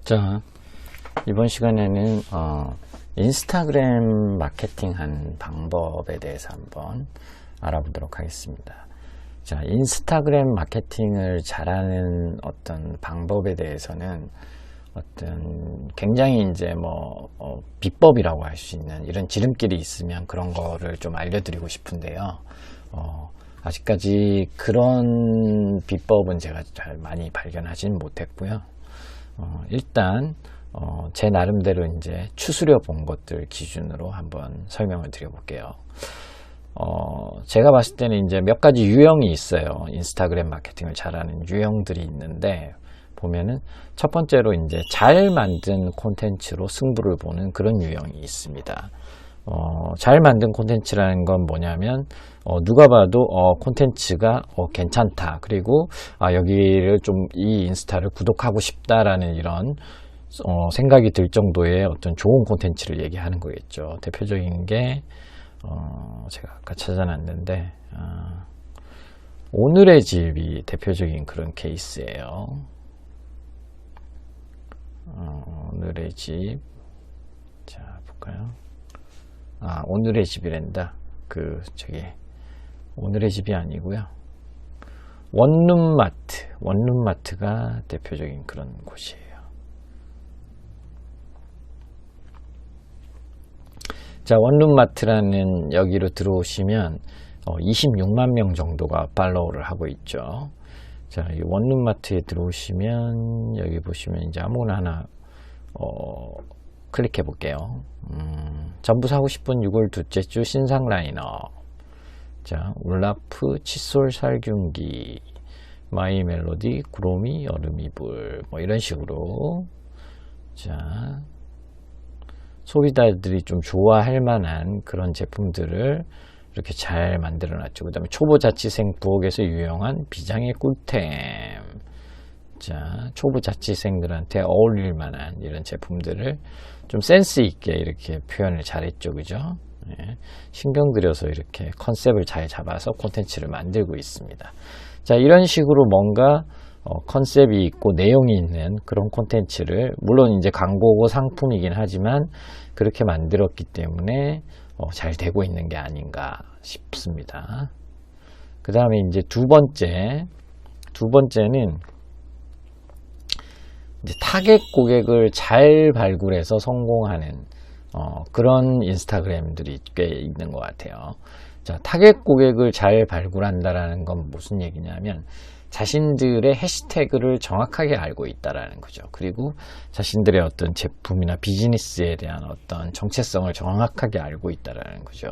자, 이번 시간에는 인스타그램 마케팅한 방법에 대해서 한번 알아보도록 하겠습니다. 자, 인스타그램 마케팅을 잘하는 어떤 방법에 대해서는 어떤 굉장히 이제 비법이라고 할 수 있는 이런 지름길이 있으면 그런 거를 좀 알려드리고 싶은데요. 아직까지 그런 비법은 제가 잘 많이 발견하지는 못했고요. 일단 제 나름대로 이제 추스려 본 것들 기준으로 한번 설명을 드려볼게요. 제가 봤을 때는 이제 몇 가지 유형이 있어요. 인스타그램 마케팅을 잘하는 유형들이 있는데, 보면은 첫 번째로 이제 잘 만든 콘텐츠로 승부를 보는 그런 유형이 있습니다. 잘 만든 콘텐츠라는 건 뭐냐면, 누가 봐도 콘텐츠가 괜찮다, 그리고 여기를 좀 이 인스타를 구독하고 싶다라는 이런 생각이 들 정도의 어떤 좋은 콘텐츠를 얘기하는 거겠죠. 대표적인 게 제가 아까 찾아놨는데 오늘의 집이 대표적인 그런 케이스예요. 오늘의 집, 자 볼까요? 오늘의 집이란다. 오늘의 집이 아니고요. 원룸마트가 대표적인 그런 곳이에요. 자, 원룸마트라는 여기로 들어오시면 26만 명 정도가 팔로우를 하고 있죠. 자, 이 원룸마트에 들어오시면 여기 보시면 이제 아무거나 하나 클릭해 볼게요. 전부 사고 싶은 6월 둘째 주 신상 라인업. 자, 울라프, 칫솔 살균기, 마이 멜로디, 구로미, 여름이불, 이런 식으로. 자, 소비자들이 좀 좋아할 만한 그런 제품들을 이렇게 잘 만들어 놨죠. 그 다음에 초보 자취생 부엌에서 유용한 비장의 꿀템. 자, 초보 자취생들한테 어울릴 만한 이런 제품들을 좀 센스 있게 이렇게 표현을 잘했죠. 그죠? 네. 신경 들여서 이렇게 컨셉을 잘 잡아서 콘텐츠를 만들고 있습니다. 자, 이런 식으로 뭔가 컨셉이 있고 내용이 있는 그런 콘텐츠를, 물론 이제 광고고 상품이긴 하지만 그렇게 만들었기 때문에 잘 되고 있는 게 아닌가 싶습니다. 그 다음에 이제 두 번째는 이제 타겟 고객을 잘 발굴해서 성공하는 그런 인스타그램들이 꽤 있는 것 같아요. 자, 타겟 고객을 잘 발굴한다라는 건 무슨 얘기냐면 자신들의 해시태그를 정확하게 알고 있다라는 거죠. 그리고 자신들의 어떤 제품이나 비즈니스에 대한 어떤 정체성을 정확하게 알고 있다라는 거죠.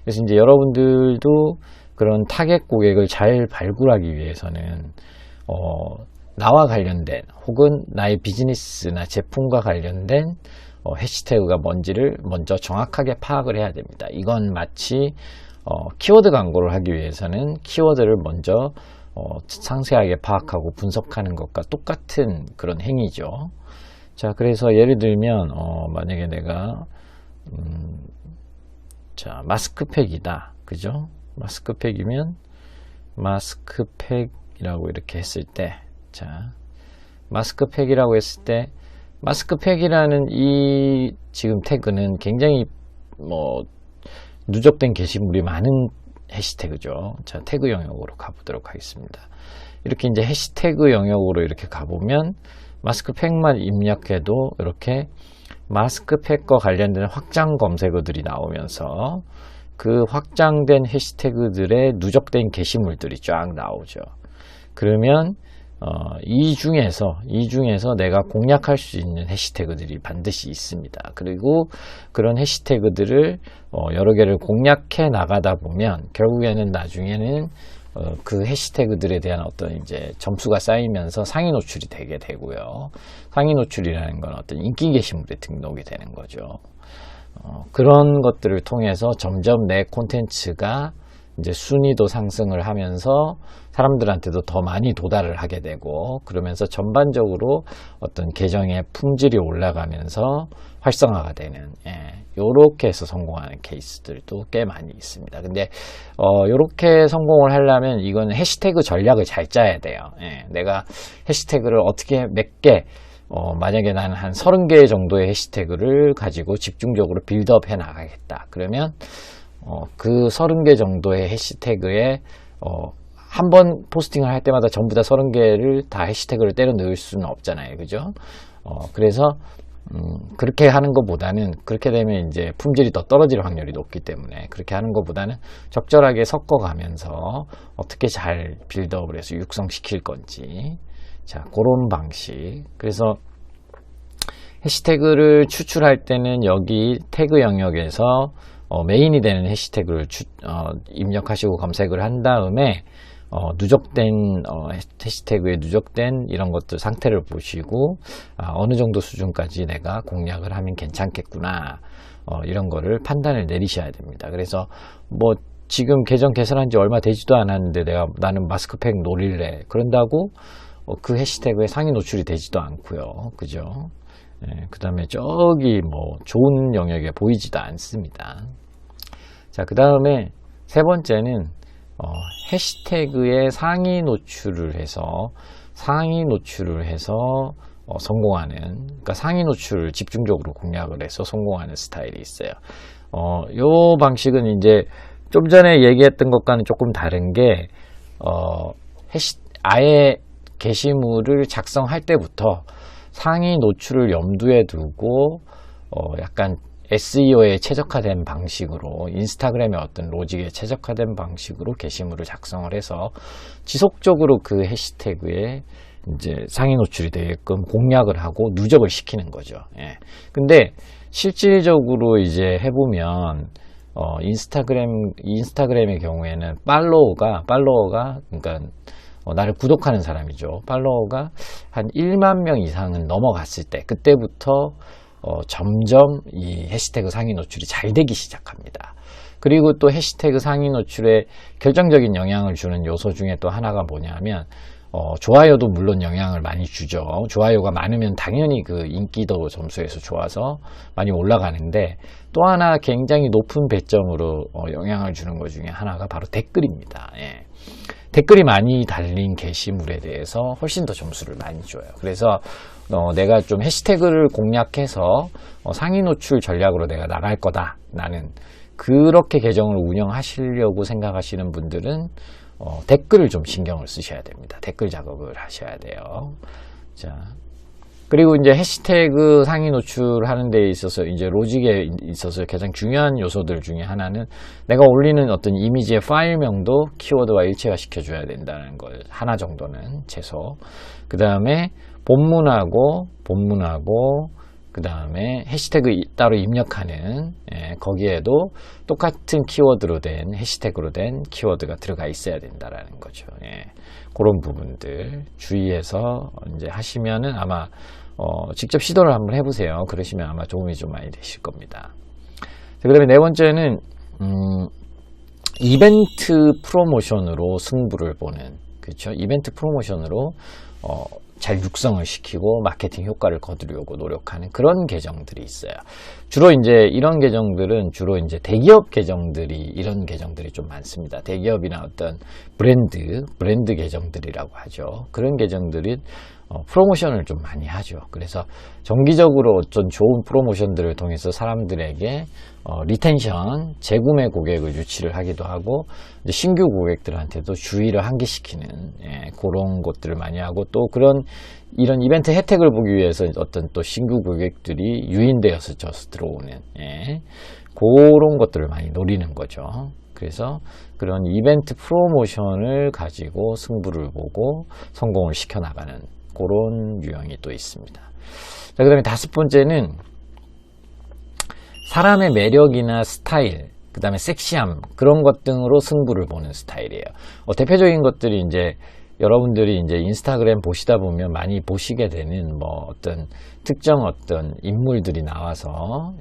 그래서 이제 여러분들도 그런 타겟 고객을 잘 발굴하기 위해서는 나와 관련된 혹은 나의 비즈니스나 제품과 관련된 해시태그가 뭔지를 먼저 정확하게 파악을 해야 됩니다. 이건 마치 키워드 광고를 하기 위해서는 키워드를 먼저 상세하게 파악하고 분석하는 것과 똑같은 그런 행위죠. 자, 그래서 예를 들면 만약에 내가 자, 마스크팩이다, 그죠? 마스크팩이면 마스크팩이라고 이렇게 했을 때, 자, 마스크팩이라고 했을 때 마스크팩이라는 이 지금 태그는 굉장히 누적된 게시물이 많은 해시태그죠. 자, 태그 영역으로 가보도록 하겠습니다. 이렇게 이제 해시태그 영역으로 이렇게 가보면 마스크팩만 입력해도 이렇게 마스크팩과 관련된 확장 검색어들이 나오면서 그 확장된 해시태그들의 누적된 게시물들이 쫙 나오죠. 그러면 이 중에서 내가 공략할 수 있는 해시태그들이 반드시 있습니다. 그리고 그런 해시태그들을 여러 개를 공략해 나가다 보면 결국에는 나중에는 그 해시태그들에 대한 어떤 이제 점수가 쌓이면서 상위 노출이 되게 되고요. 상위 노출이라는 건 어떤 인기 게시물에 등록이 되는 거죠. 그런 것들을 통해서 점점 내 콘텐츠가 이제 순위도 상승을 하면서 사람들한테도 더 많이 도달을 하게 되고, 그러면서 전반적으로 어떤 계정의 품질이 올라가면서 활성화가 되는, 요렇게 해서 성공하는 케이스들도 꽤 많이 있습니다. 근데 요렇게 성공을 하려면 이건 해시태그 전략을 잘 짜야 돼요. 내가 해시태그를 어떻게 몇 개 만약에 나는 한 30개 정도의 해시태그를 가지고 집중적으로 빌드업 해 나가겠다. 그러면 그 30개 정도의 해시태그에 한 번 포스팅을 할 때마다 전부 다 30개를 다 해시태그를 때려 넣을 수는 없잖아요. 그죠? 그래서 그렇게 하는 것보다는, 그렇게 되면 이제 품질이 더 떨어질 확률이 높기 때문에 그렇게 하는 것보다는 적절하게 섞어가면서 어떻게 잘 빌드업을 해서 육성시킬 건지, 자, 그런 방식. 그래서 해시태그를 추출할 때는 여기 태그 영역에서 메인이 되는 해시태그를 입력하시고 검색을 한 다음에 누적된 해시태그에 누적된 이런 것들 상태를 보시고 어느 정도 수준까지 내가 공략을 하면 괜찮겠구나, 이런 거를 판단을 내리셔야 됩니다. 그래서 뭐 지금 계정 개설한 지 얼마 되지도 않았는데 나는 마스크팩 노릴래 그런다고 그 해시태그에 상위 노출이 되지도 않고요. 그죠? 그 다음에 저기 뭐 좋은 영역에 보이지도 않습니다. 자, 그 다음에 세 번째는 해시태그에 상위 노출을 해서 성공하는, 그러니까 상위 노출을 집중적으로 공략을 해서 성공하는 스타일이 있어요. 요 방식은 이제 좀 전에 얘기했던 것과는 조금 다른 게 아예 게시물을 작성할 때부터 상위 노출을 염두에 두고 약간 SEO에 최적화된 방식으로, 인스타그램의 어떤 로직에 최적화된 방식으로 게시물을 작성을 해서 지속적으로 그 해시태그에 이제 상위 노출이 되게끔 공략을 하고 누적을 시키는 거죠. 예. 근데 실질적으로 이제 해보면 인스타그램의 경우에는 팔로워가 그러니까 나를 구독하는 사람이죠. 팔로워가 한 1만 명 이상은 넘어갔을 때, 그때부터 점점 이 해시태그 상위 노출이 잘 되기 시작합니다. 그리고 또 해시태그 상위 노출에 결정적인 영향을 주는 요소 중에 또 하나가 뭐냐면 좋아요도 물론 영향을 많이 주죠. 좋아요가 많으면 당연히 그 인기도 점수에서 좋아서 많이 올라가는데, 또 하나 굉장히 높은 배점으로 영향을 주는 것 중에 하나가 바로 댓글입니다. 예. 댓글이 많이 달린 게시물에 대해서 훨씬 더 점수를 많이 줘요. 그래서 내가 좀 해시태그를 공략해서 상위 노출 전략으로 내가 나갈 거다, 나는 그렇게 계정을 운영하시려고 생각하시는 분들은 댓글을 좀 신경을 쓰셔야 됩니다. 댓글 작업을 하셔야 돼요. 자, 그리고 이제 해시태그 상위 노출하는 데 있어서 이제 로직에 있어서 가장 중요한 요소들 중에 하나는 내가 올리는 어떤 이미지의 파일명도 키워드와 일체화 시켜줘야 된다는 걸 하나 정도는 최소. 그 다음에 본문하고 그 다음에 해시태그 따로 입력하는, 거기에도 똑같은 키워드로 된, 해시태그로 된 키워드가 들어가 있어야 된다라는 거죠. 그런 부분들 주의해서 이제 하시면은 아마 직접 시도를 한번 해보세요. 그러시면 아마 도움이 좀 많이 되실 겁니다. 그 다음에 네 번째는 이벤트 프로모션으로 승부를 보는, 그렇죠? 이벤트 프로모션으로 잘 육성을 시키고 마케팅 효과를 거두려고 노력하는 그런 계정들이 있어요. 주로 이제 이런 계정들은 주로 이제 대기업 계정들이, 이런 계정들이 좀 많습니다. 대기업이나 어떤 브랜드 계정들이라고 하죠. 그런 계정들이 프로모션을 좀 많이 하죠. 그래서 정기적으로 어떤 좋은 프로모션들을 통해서 사람들에게 리텐션, 재구매 고객을 유치를 하기도 하고, 이제 신규 고객들한테도 주의를 환기시키는, 그런 것들을 많이 하고, 또 이런 이벤트 혜택을 보기 위해서 어떤 또 신규 고객들이 유인되어서 들어오는, 그런 것들을 많이 노리는 거죠. 그래서 그런 이벤트 프로모션을 가지고 승부를 보고 성공을 시켜나가는 그런 유형이 또 있습니다. 자, 그 다음에 다섯 번째는 사람의 매력이나 스타일, 그 다음에 섹시함, 그런 것 등으로 승부를 보는 스타일이에요. 대표적인 것들이 이제 여러분들이 이제 인스타그램 보시다 보면 많이 보시게 되는 뭐 어떤 특정 어떤 인물들이 나와서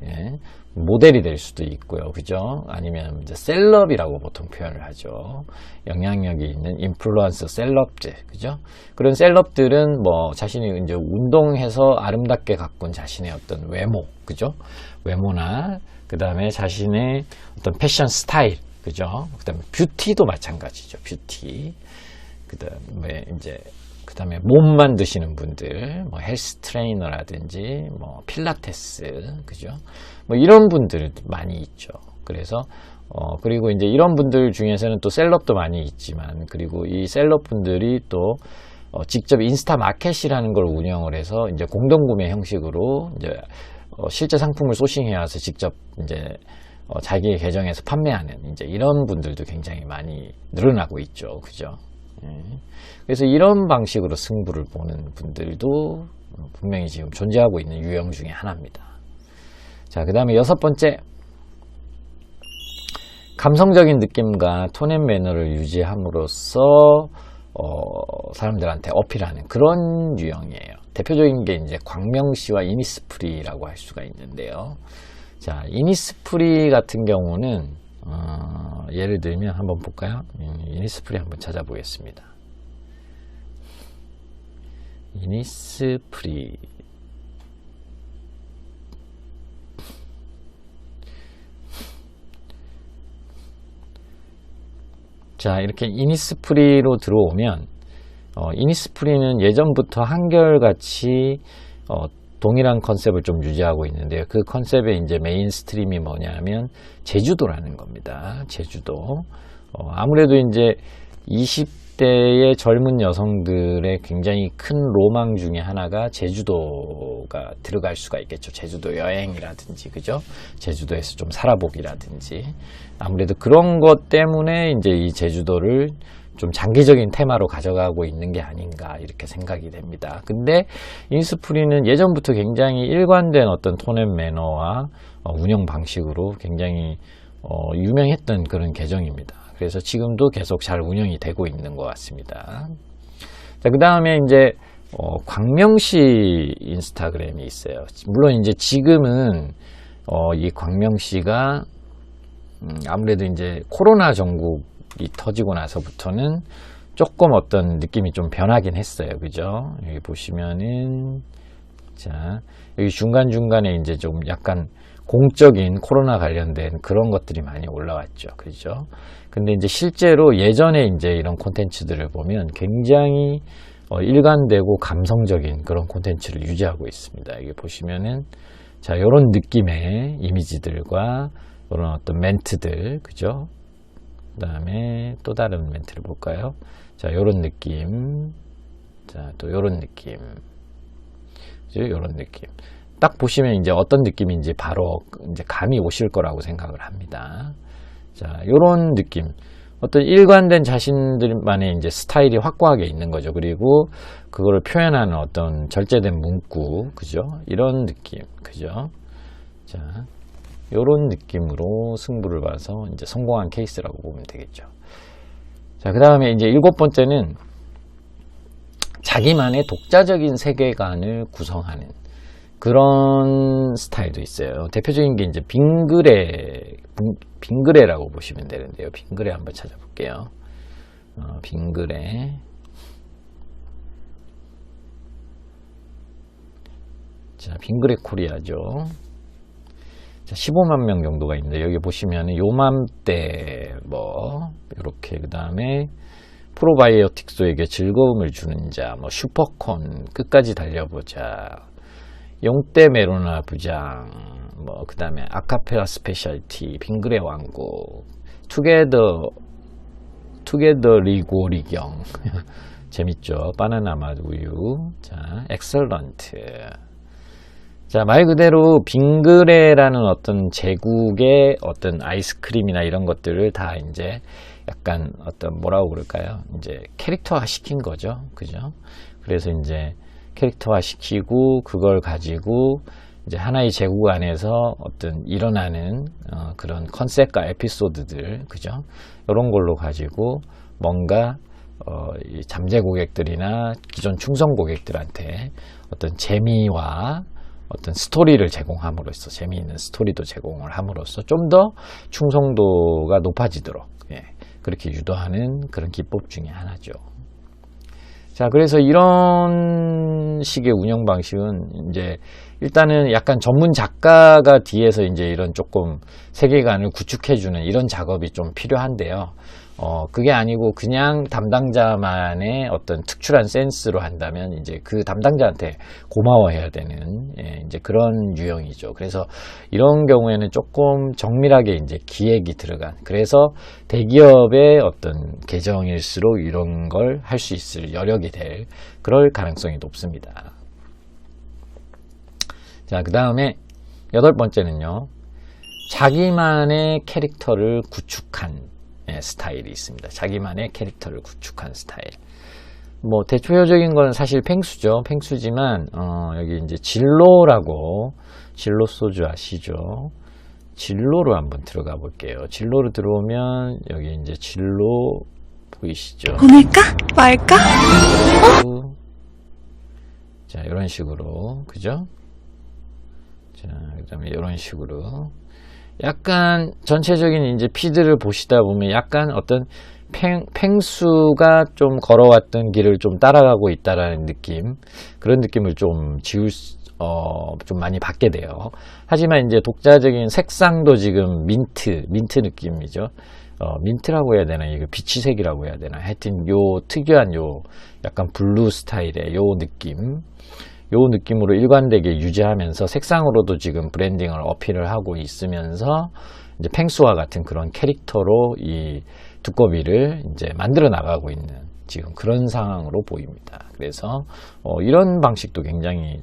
모델이 될 수도 있고요. 그죠? 아니면 이제 셀럽이라고 보통 표현을 하죠. 영향력이 있는 인플루언서 셀럽들. 그죠? 그런 셀럽들은 뭐 자신이 이제 운동해서 아름답게 가꾼 자신의 어떤 외모. 그죠? 외모나 그 다음에 자신의 어떤 패션 스타일. 그죠? 그 다음에 뷰티도 마찬가지죠. 뷰티. 그 다음에 이제 그 다음에 몸 만드시는 분들, 뭐 헬스 트레이너라든지, 뭐 필라테스, 그죠? 뭐 이런 분들 많이 있죠. 그래서, 그리고 이제 이런 분들 중에서는 또 셀럽도 많이 있지만, 그리고 이 셀럽 분들이 또, 직접 인스타 마켓이라는 걸 운영을 해서 이제 공동구매 형식으로 이제, 실제 상품을 소싱해와서 직접 이제, 자기의 계정에서 판매하는 이제 이런 분들도 굉장히 많이 늘어나고 있죠. 그죠? 그래서 이런 방식으로 승부를 보는 분들도 분명히 지금 존재하고 있는 유형 중에 하나입니다. 자, 그 다음에 6번째, 감성적인 느낌과 톤 앤 매너를 유지함으로써 사람들한테 어필하는 그런 유형이에요. 대표적인 게 이제 광명시와 이니스프리라고 할 수가 있는데요. 자, 이니스프리 같은 경우는 예를 들면 한번 볼까요? 이니스프리 한번 찾아보겠습니다. 이니스프리. 자, 이렇게 이니스프리로 들어오면 이니스프리는 예전부터 한결같이 동일한 컨셉을 좀 유지하고 있는데요. 그 컨셉의 이제 메인스트림이 뭐냐면 제주도라는 겁니다. 제주도. 아무래도 이제 20대의 젊은 여성들의 굉장히 큰 로망 중에 하나가 제주도가 들어갈 수가 있겠죠. 제주도 여행이라든지, 그죠? 제주도에서 좀 살아보기라든지. 아무래도 그런 것 때문에 이제 이 제주도를 좀 장기적인 테마로 가져가고 있는 게 아닌가 이렇게 생각이 됩니다. 근데 인스프리는 예전부터 굉장히 일관된 어떤 톤 앤 매너와 운영 방식으로 굉장히 유명했던 그런 계정입니다. 그래서 지금도 계속 잘 운영이 되고 있는 것 같습니다. 자, 그 다음에 이제 광명시 인스타그램이 있어요. 물론 이제 지금은 이 광명시가 아무래도 이제 코로나 전국이 터지고 나서부터는 조금 어떤 느낌이 좀 변하긴 했어요. 그죠? 여기 보시면은, 자, 여기 중간중간에 이제 좀 약간 공적인 코로나 관련된 그런 것들이 많이 올라왔죠. 그죠? 근데 이제 실제로 예전에 이제 이런 콘텐츠들을 보면 굉장히 일관되고 감성적인 그런 콘텐츠를 유지하고 있습니다. 여기 보시면은, 자, 요런 느낌의 이미지들과 이런 어떤 멘트들, 그죠? 그 다음에 또 다른 멘트를 볼까요? 자, 요런 느낌. 자, 또 요런 느낌. 그죠? 요런 느낌. 딱 보시면 이제 어떤 느낌인지 바로 이제 감이 오실 거라고 생각을 합니다. 자, 요런 느낌. 어떤 일관된 자신들만의 이제 스타일이 확고하게 있는 거죠. 그리고 그거를 표현하는 어떤 절제된 문구. 그죠? 이런 느낌. 그죠? 자. 요런 느낌으로 승부를 봐서 이제 성공한 케이스라고 보면 되겠죠. 자, 그 다음에 이제 7번째는 자기만의 독자적인 세계관을 구성하는 그런 스타일도 있어요. 대표적인 게 이제 빙그레라고 보시면 되는데요. 빙그레 한번 찾아볼게요. 빙그레. 자, 빙그레 코리아죠. 15만 명 정도가 있는데 여기 보시면 요맘때 뭐 이렇게 그 다음에 프로바이오틱스에게 즐거움을 주는 자, 뭐 슈퍼콘 끝까지 달려보자, 용대 메로나 부장, 뭐 그 다음에 아카펠라 스페셜티, 빙그레 왕국, 투게더 리고리경 재밌죠. 바나나 맛 우유. 자, 엑설런트. 자, 말 그대로 빙그레라는 어떤 제국의 어떤 아이스크림이나 이런 것들을 다 이제 약간 어떤 뭐라고 그럴까요? 이제 캐릭터화 시킨 거죠. 그죠? 그래서 이제 캐릭터화 시키고 그걸 가지고 이제 하나의 제국 안에서 어떤 일어나는 그런 컨셉과 에피소드들, 그죠? 이런 걸로 가지고 뭔가 이 잠재 고객들이나 기존 충성 고객들한테 어떤 재미와 어떤 스토리를 제공함으로써, 재미있는 스토리도 제공을 함으로써 좀 더 충성도가 높아지도록 그렇게 유도하는 그런 기법 중에 하나죠. 자, 그래서 이런 식의 운영 방식은 이제 일단은 약간 전문 작가가 뒤에서 이제 이런 조금 세계관을 구축해주는 이런 작업이 좀 필요한데요. 그게 아니고 그냥 담당자만의 어떤 특출한 센스로 한다면 이제 그 담당자한테 고마워해야 되는 이제 그런 유형이죠. 그래서 이런 경우에는 조금 정밀하게 이제 기획이 들어간, 그래서 대기업의 어떤 계정일수록 이런 걸 할 수 있을 여력이 될 그럴 가능성이 높습니다. 자, 그 다음에 8번째는요. 자기만의 캐릭터를 구축한 스타일이 있습니다. 자기만의 캐릭터를 구축한 스타일. 뭐 대표적인 건 사실 펭수죠. 펭수지만 여기 이제 진로라고, 진로 소주 아시죠? 진로로 한번 들어가 볼게요. 진로로 들어오면 여기 이제 진로 보이시죠? 보낼까? 말까? 자, 이런 식으로, 그죠? 자, 그 다음에 이런 식으로 약간 전체적인 이제 피드를 보시다 보면 약간 어떤 펭수가 좀 걸어왔던 길을 좀 따라가고 있다라는 느낌, 그런 느낌을 좀 좀 많이 받게 돼요. 하지만 이제 독자적인 색상도 지금 민트 느낌이죠. 민트라고 해야 되나, 이거 비치색이라고 해야 되나, 하여튼 요 특유한 요 약간 블루 스타일의 요 느낌으로 일관되게 유지하면서 색상으로도 지금 브랜딩을 어필을 하고 있으면서 이제 펭수와 같은 그런 캐릭터로 이 두꺼비를 이제 만들어 나가고 있는 지금 그런 상황으로 보입니다. 그래서 이런 방식도 굉장히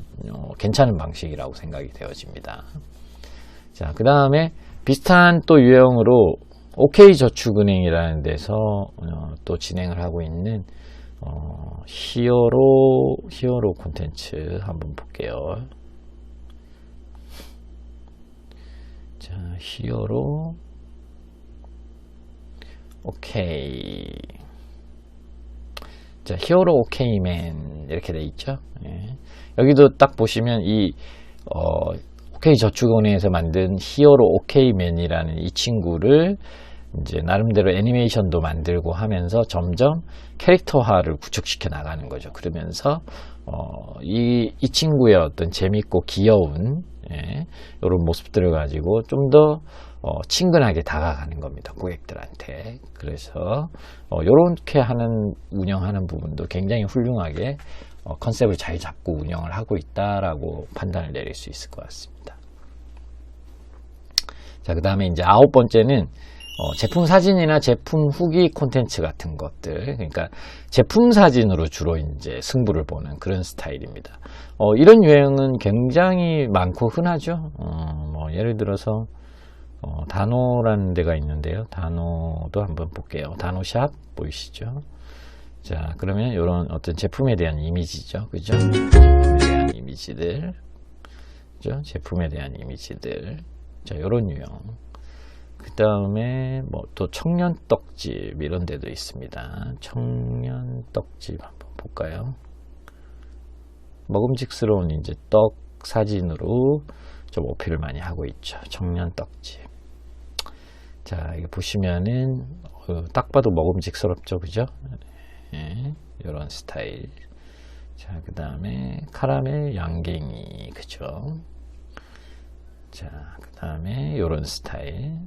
괜찮은 방식이라고 생각이 되어집니다. 자, 그 다음에 비슷한 또 유형으로 OK저축은행이라는 데서 또 진행을 하고 있는 히어로 콘텐츠 한번 볼게요. 자, 히어로 오케이. 자, 히어로 오케이맨 이렇게 돼 있죠. 예. 여기도 딱 보시면 이 OK저축은행에서 만든 히어로 오케이맨이라는 이 친구를 이제 나름대로 애니메이션도 만들고 하면서 점점 캐릭터화를 구축시켜 나가는 거죠. 그러면서 이 친구의 어떤 재밌고 귀여운 이런 모습들을 가지고 좀 더 친근하게 다가가는 겁니다, 고객들한테. 그래서 이렇게 운영하는 부분도 굉장히 훌륭하게 컨셉을 잘 잡고 운영을 하고 있다라고 판단을 내릴 수 있을 것 같습니다. 자, 그 다음에 이제 9번째는 제품 사진이나 제품 후기 콘텐츠 같은 것들, 그러니까 제품 사진으로 주로 이제 승부를 보는 그런 스타일입니다. 이런 유행은 굉장히 많고 흔하죠. 뭐 예를 들어서 다노라는 데가 있는데요. 다노도 한번 볼게요. 다노샵 보이시죠? 자, 그러면 이런 어떤 제품에 대한 이미지죠, 그죠? 제품에 대한 이미지들, 그죠? 제품에 대한 이미지들. 자, 이런 유형. 그 다음에 뭐 또 청년떡집 이런 데도 있습니다. 청년떡집 한번 볼까요? 먹음직스러운 이제 떡 사진으로 좀 어필을 많이 하고 있죠. 청년떡집. 자, 이거 보시면은 딱 봐도 먹음직스럽죠, 그죠? 예, 이런 스타일. 자, 그 다음에 카라멜 양갱이, 그죠? 자, 그 다음에 요런 스타일.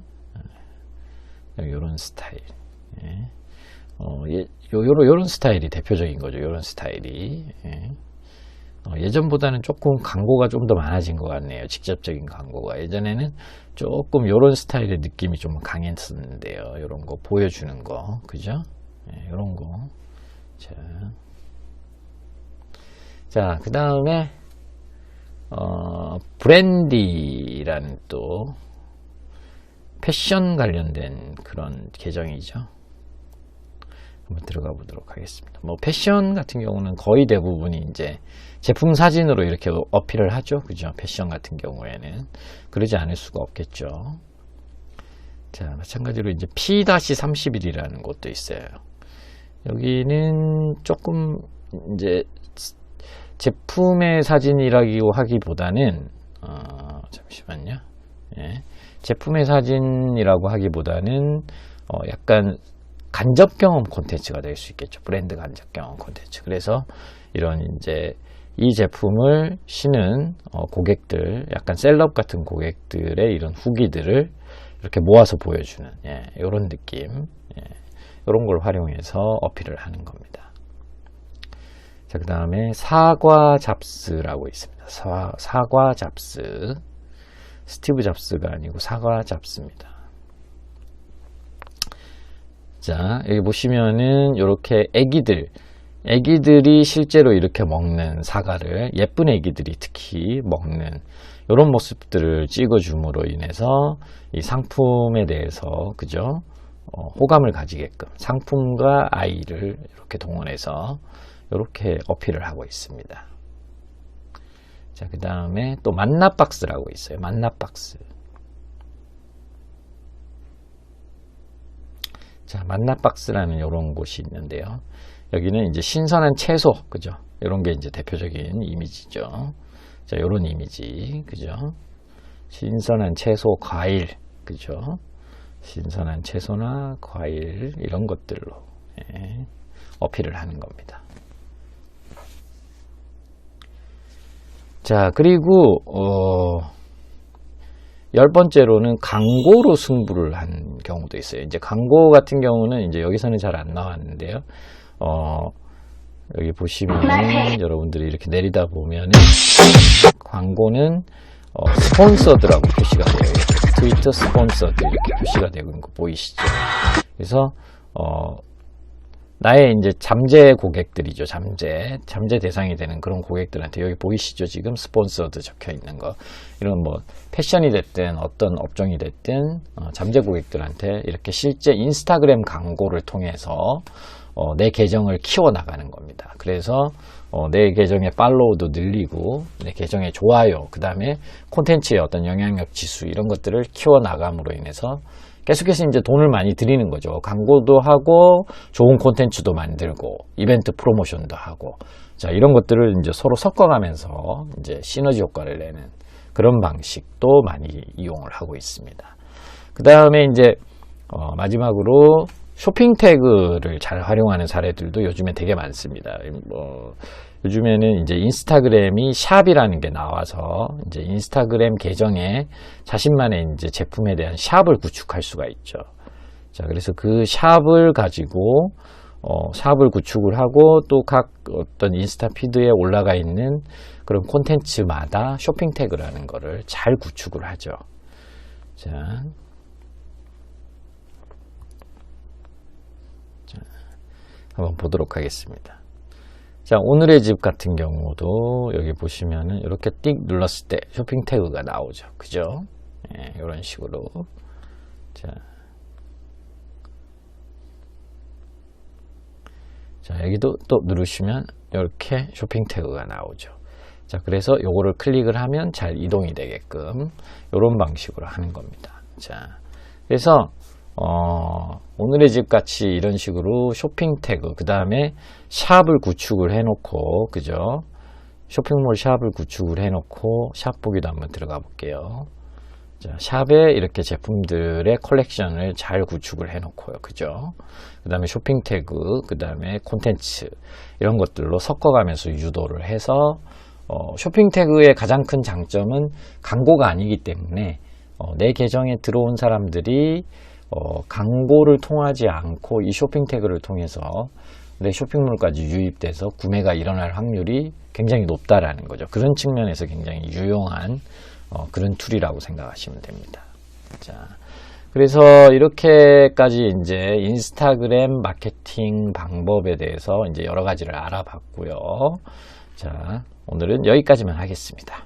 요런 스타일. 예. 요런 스타일이 대표적인 거죠. 요런 스타일이. 예. 예전보다는 조금 광고가 좀 더 많아진 것 같네요. 직접적인 광고가. 예전에는 조금 요런 스타일의 느낌이 좀 강했었는데요. 요런 거 보여주는 거. 그죠? 예, 요런 거. 자, 그 다음에, 브랜디라는 또 패션 관련된 그런 계정이죠. 한번 들어가 보도록 하겠습니다. 뭐 패션 같은 경우는 거의 대부분이 이제 제품 사진으로 이렇게 어필을 하죠. 그죠? 패션 같은 경우에는 그러지 않을 수가 없겠죠. 자, 마찬가지로 이제 P-31이라는 것도 있어요. 여기는 조금 이제 제품의 사진이라고 하기보다는 잠시만요. 예. 제품의 사진이라고 하기보다는 약간 간접 경험 콘텐츠가 될 수 있겠죠. 브랜드 간접 경험 콘텐츠. 그래서 이런 이제 이 제품을 신은 고객들, 약간 셀럽 같은 고객들의 이런 후기들을 이렇게 모아서 보여주는 이런 느낌. 이런 걸 활용해서 어필을 하는 겁니다. 자, 그 다음에 사과 잡스라고 있습니다. 사과 잡스. 스티브 잡스가 아니고 사과 잡스입니다. 자, 여기 보시면은 이렇게 애기들이 실제로 이렇게 먹는 사과를, 예쁜 애기들이 특히 먹는 이런 모습들을 찍어줌으로 인해서 이 상품에 대해서, 그죠? 호감을 가지게끔 상품과 아이를 이렇게 동원해서 이렇게 어필을 하고 있습니다. 자, 그 다음에 또 만나박스라고 있어요. 만나박스. 자, 만나박스라는 이런 곳이 있는데요. 여기는 이제 신선한 채소, 그죠? 이런 게 이제 대표적인 이미지죠. 자, 이런 이미지, 그죠? 신선한 채소, 과일, 그죠? 신선한 채소나 과일, 이런 것들로 어필을 하는 겁니다. 자, 그리고 10번째로는 광고로 승부를 한 경우도 있어요. 이제 광고 같은 경우는 이제 여기서는 잘 안 나왔는데요. 여기 보시면은 여러분들이 이렇게 내리다 보면은 광고는 스폰서드라고 표시가 되어 있고, 트위터 스폰서드 이렇게 표시가 되고 있는 거 보이시죠? 그래서 나의 이제 잠재 고객들이죠. 잠재 대상이 되는 그런 고객들한테, 여기 보이시죠? 지금 스폰서드 적혀 있는 거. 이런 뭐 패션이 됐든 어떤 업종이 됐든 잠재 고객들한테 이렇게 실제 인스타그램 광고를 통해서 내 계정을 키워나가는 겁니다. 그래서 내 계정의 팔로우도 늘리고 내 계정의 좋아요, 그 다음에 콘텐츠의 어떤 영향력 지수 이런 것들을 키워나감으로 인해서 계속해서 이제 돈을 많이 들이는 거죠. 광고도 하고 좋은 콘텐츠도 만들고 이벤트 프로모션도 하고, 자, 이런 것들을 이제 서로 섞어가면서 이제 시너지 효과를 내는 그런 방식도 많이 이용을 하고 있습니다. 그 다음에 이제 마지막으로 쇼핑 태그를 잘 활용하는 사례들도 요즘에 되게 많습니다. 요즘에는 이제 인스타그램이 샵이라는 게 나와서 이제 인스타그램 계정에 자신만의 이제 제품에 대한 샵을 구축할 수가 있죠. 자, 그래서 그 샵을 가지고 샵을 구축을 하고 또 각 어떤 인스타 피드에 올라가 있는 그런 콘텐츠마다 쇼핑 태그라는 거를 잘 구축을 하죠. 자, 한번 보도록 하겠습니다. 자, 오늘의 집 같은 경우도 여기 보시면은 이렇게 띡 눌렀을 때 쇼핑 태그가 나오죠. 그죠? 예, 이런 식으로. 자, 여기도 또 누르시면 이렇게 쇼핑 태그가 나오죠. 자, 그래서 요거를 클릭을 하면 잘 이동이 되게끔 이런 방식으로 하는 겁니다. 자, 그래서 오늘의 집 같이 이런 식으로 쇼핑 태그, 그 다음에 샵을 구축을 해놓고, 그죠? 쇼핑몰 샵을 구축을 해놓고, 샵 보기도 한번 들어가 볼게요. 자, 샵에 이렇게 제품들의 컬렉션을 잘 구축을 해놓고요. 그죠? 그 다음에 쇼핑 태그, 그 다음에 콘텐츠, 이런 것들로 섞어가면서 유도를 해서, 쇼핑 태그의 가장 큰 장점은 광고가 아니기 때문에, 내 계정에 들어온 사람들이 광고를 통하지 않고 이 쇼핑 태그를 통해서 내 쇼핑몰까지 유입돼서 구매가 일어날 확률이 굉장히 높다라는 거죠. 그런 측면에서 굉장히 유용한 그런 툴이라고 생각하시면 됩니다. 자, 그래서 이렇게까지 이제 인스타그램 마케팅 방법에 대해서 이제 여러 가지를 알아봤고요. 자, 오늘은 여기까지만 하겠습니다.